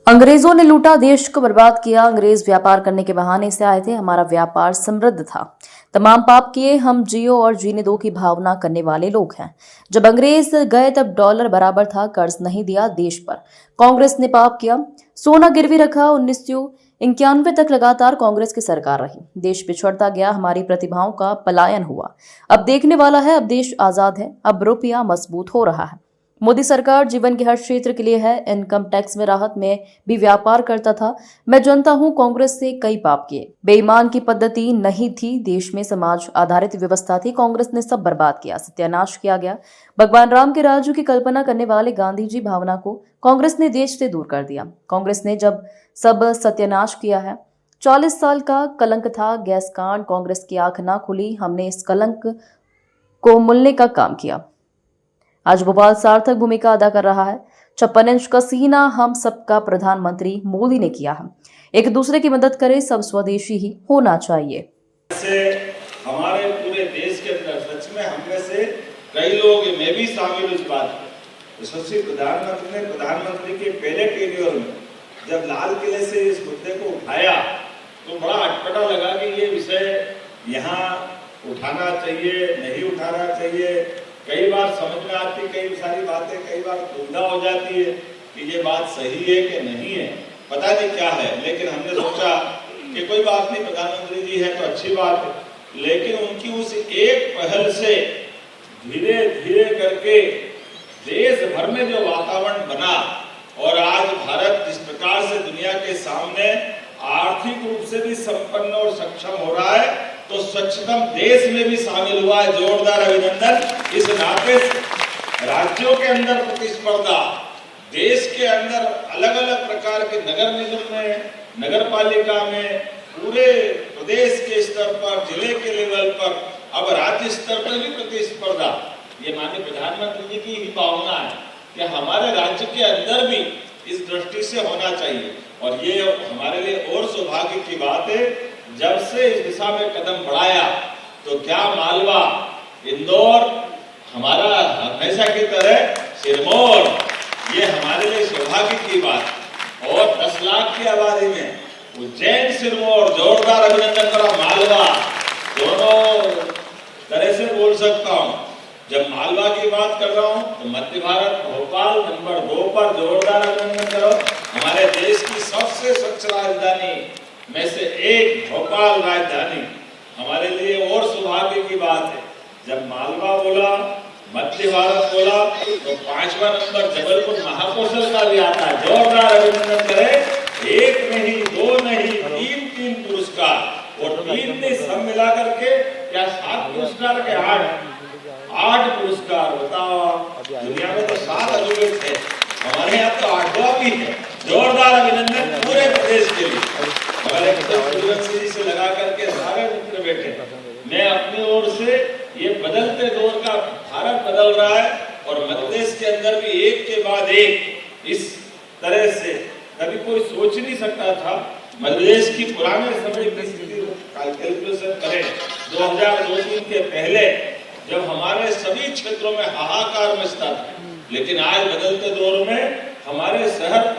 अंग्रेजों ने लूटा, देश को बर्बाद किया। अंग्रेज व्यापार करने के बहाने से आए थे। हमारा व्यापार समृद्ध था। तमाम पाप किए हम जियो और जीने दो की भावना करने वाले लोग हैं। जब अंग्रेज गए तब डॉलर बराबर था, कर्ज नहीं दिया देश पर। कांग्रेस ने पाप किया, सोना गिरवी रखा। 1991 तक लगातार कांग्रेस की सरकार रही। देश पिछड़ता गया, हमारी प्रतिभाओं का पलायन हुआ। अब देखने वाला है, अब देश आजाद है, अब रुपया मजबूत हो रहा है। मोदी सरकार जीवन के हर क्षेत्र के लिए है। इनकम टैक्स में राहत में भी व्यापार करता था। मैं जानता हूं कांग्रेस से कई पाप किए। बेईमान की पद्धति नहीं थी, देश में समाज आधारित व्यवस्था थी। कांग्रेस ने सब बर्बाद किया, सत्यानाश किया गया। भगवान राम के राज्य की कल्पना करने वाले गांधी जी भावना को कांग्रेस ने देश से दूर कर दिया। कांग्रेस ने जब सब सत्यानाश किया है। 40 साल का कलंक था गैस कांड, कांग्रेस की आंख ना खुली। हमने इस कलंक को मुलने का काम किया। आज भोपाल सार्थक भूमिका अदा कर रहा है। 56 इंच का सीना हम सबका प्रधानमंत्री मोदी ने किया है। एक दूसरे की मदद करें, सब स्वदेशी ही होना चाहिए। हमारे पूरे देश के अंदर सच में हम में से कई लोग, मैं भी शामिल इस बात में, यशस्वी प्रधानमंत्री ने प्रधानमंत्री के पहले टेन्योर में जब लाल किले से इस मुद्दे को उठाया तो बड़ा अटपटा लगा कि ये विषय यहाँ उठाना चाहिए, नहीं उठाना चाहिए। कई बार समझ में आती कई सारी बातें, कई बार दुविधा हो जाती है कि ये बात सही है कि नहीं है, पता नहीं क्या है। लेकिन हमने सोचा कि कोई बात नहीं, प्रधानमंत्री जी है तो अच्छी बात है। लेकिन उनकी उस एक पहल से धीरे धीरे करके देश भर में जो वातावरण बना और आज भारत जिस प्रकार से दुनिया के सामने आर्थिक रूप से भी संपन्न और सक्षम हो रहा है, तो स्वच्छतम देश में भी शामिल हुआ है। जोरदार अभिनंदन। इस नाते राज्यों के अंदर प्रतिस्पर्धा, देश के अंदर अलग अलग प्रकार के नगर निगम में, नगर पालिका में, पूरे प्रदेश के स्तर पर, जिले के लेवल पर, अब राज्य स्तर पर भी प्रतिस्पर्धा। ये माननीय प्रधानमंत्री जी की ही भावना है कि हमारे राज्य के अंदर भी इस दृष्टि से होना चाहिए। और ये हमारे लिए और सौभाग्य की बात है, जब से इस दिशा में कदम बढ़ाया तो क्या मालवा, इंदौर, हमारा हमेशा की तरह सिरमौर, ये हमारे लिए सौभाग्य की बात। और 10 लाख की आबादी में उज्जैन, सिरमौर, जोरदार अभिनंदन करा। मालवा, दोनों तरह से बोल सकता हूँ। जब मालवा की बात कर रहा हूँ तो मध्य भारत, भोपाल नंबर 2 पर, जोरदार अभिनंदन करो। हमारे देश की सबसे स्वच्छ राजधानी में से एक भोपाल राजधानी हमारे लिए और सौभाग्य की बात है। जब मालवा बोला, मध्य भारत बोला, तो 5वां नंबर जबलपुर महाकौशल का भी आता है। जोरदार अभिनंदन करें। एक नहीं, 2 नहीं, 3 पुरस्कार। और 3 ने सब मिला करके क्या 7 पुरस्कार के 8 पुरस्कार। बताओ, दुनिया में तो 7 अजूबे थे, हमारे यहाँ तो 8वां भी है। जोरदार अभिनंदन पूरे प्रदेश के लिए। जी से लगा करके सारे मित्र बैठे। मैं अपनी ओर से ये बदलते दौर का भारत बदल रहा है और मध्य प्रदेश के अंदर भी एक के बाद एक इस तरह से कभी कोई सोच नहीं सकता था। मध्य प्रदेश की पुराने समय की स्थिति कैलकुलेशन करें 2002-3 के पहले, जब हमारे सभी क्षेत्रों में हाहाकार मचता था, लेकिन आज बदलते दौर में हमारे शहर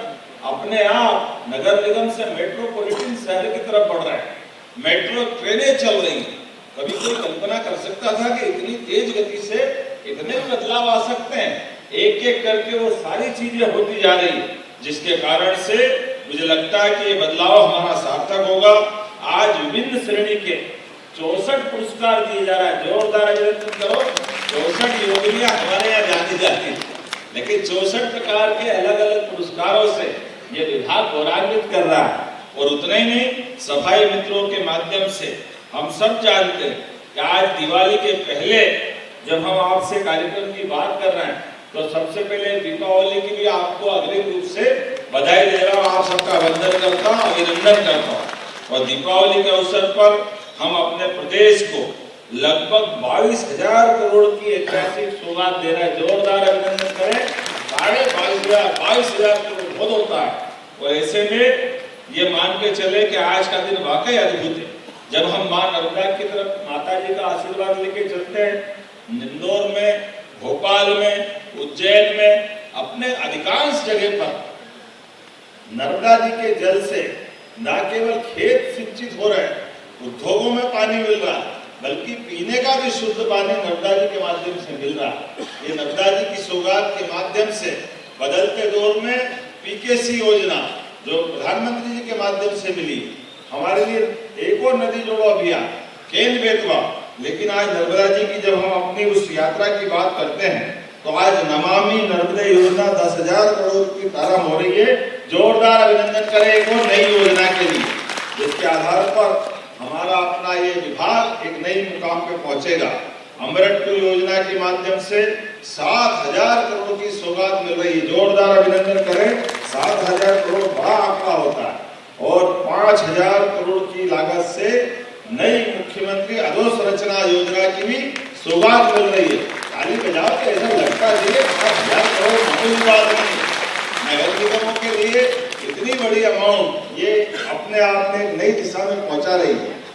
अपने आप नगर निगम से मेट्रोपॉलिटन शहर की तरफ बढ़ रहे हैं। मेट्रो ट्रेनें चल रही हैं। कभी कोई कल्पना कर सकता था कि इतनी तेज गति से इतने भी बदलाव आ सकते हैं? एक एक करके वो सारी चीजें होती जा रही है, जिसके कारण से मुझे लगता है कि ये बदलाव हमारा सार्थक होगा। आज विभिन्न श्रेणी के 64 पुरस्कार दिए जा रहा है। जोरदार अभिनंदन करो। 64 योगिनियां हमारे यहाँ जानी जाती है, लेकिन 64 प्रकार के अलग अलग पुरस्कारों से ये विभाग गौरवान्वित कर रहा है। और उतना ही नहीं, सफाई मित्रों के माध्यम से हम सब जानते हैं कि आज दिवाली के पहले जब हम आपसे कार्यक्रम की बात कर रहे हैं, तो सबसे पहले दीपावली के लिए आपको अग्रिम रूप से बधाई दे रहा हूँ, आप सबका वंदन करता हूँ, अभिनंदन करता हूँ। और दीपावली के अवसर पर हम अपने प्रदेश को लगभग 22,000 करोड़ की ऐतिहासिक सौगात दे रहे हैं। जोरदार अभिनंदन करें। 22,000 करोड़ बहुत होता है। और ऐसे में ये मान के चले कि आज का दिन वाकई अद्भुत है, जब हम मां नर्मदा की तरफ माता जी का आशीर्वाद लेके चलते हैं। इंदौर में, भोपाल में, उज्जैन में, अपने अधिकांश जगह पर नर्मदा जी के जल से न केवल खेत सिंचित हो रहे हैं, उद्योगों में पानी मिल रहा है, बल्कि पीने का भी शुद्ध पानी नर्मदा जी के माध्यम से मिल रहा है। ये नर्मदा जी की सौगात के माध्यम से बदलते दौर में पीकेसी योजना जो प्रधानमंत्री जी के माध्यम से मिली, हमारे लिए एक और नदी जोड़ो अभियान केन बेतवा। लेकिन आज नर्मदा जी की जब हम अपनी उस यात्रा की बात करते हैं तो आज नमामि नर्मदे योजना 10,000 करोड़ की प्रारंभ हो रही है। जोरदार अभिनंदन करें एक और नई योजना के लिए, जिसके आधार पर हमारा अपना ये विभाग एक नई मुकाम पे पहुंचेगा। अमृत टू योजना के माध्यम से 7,000 करोड़ की सौगात मिल रही है। जोरदार अभिनंदन करें। 7,000 करोड़ बड़ा आंकड़ा होता है और 5,000 करोड़ की लागत से नई मुख्यमंत्री अधोसंरचना योजना की भी सौगात मिल रही है। ताली बजाओ तो ऐसा लगता है 5,000 करोड़ मामूली बात नहीं। नगर निगमों के लिए इतनी बड़ी अमाउंट ये अपने आप में एक नई दिशा में पहुंचा रही है।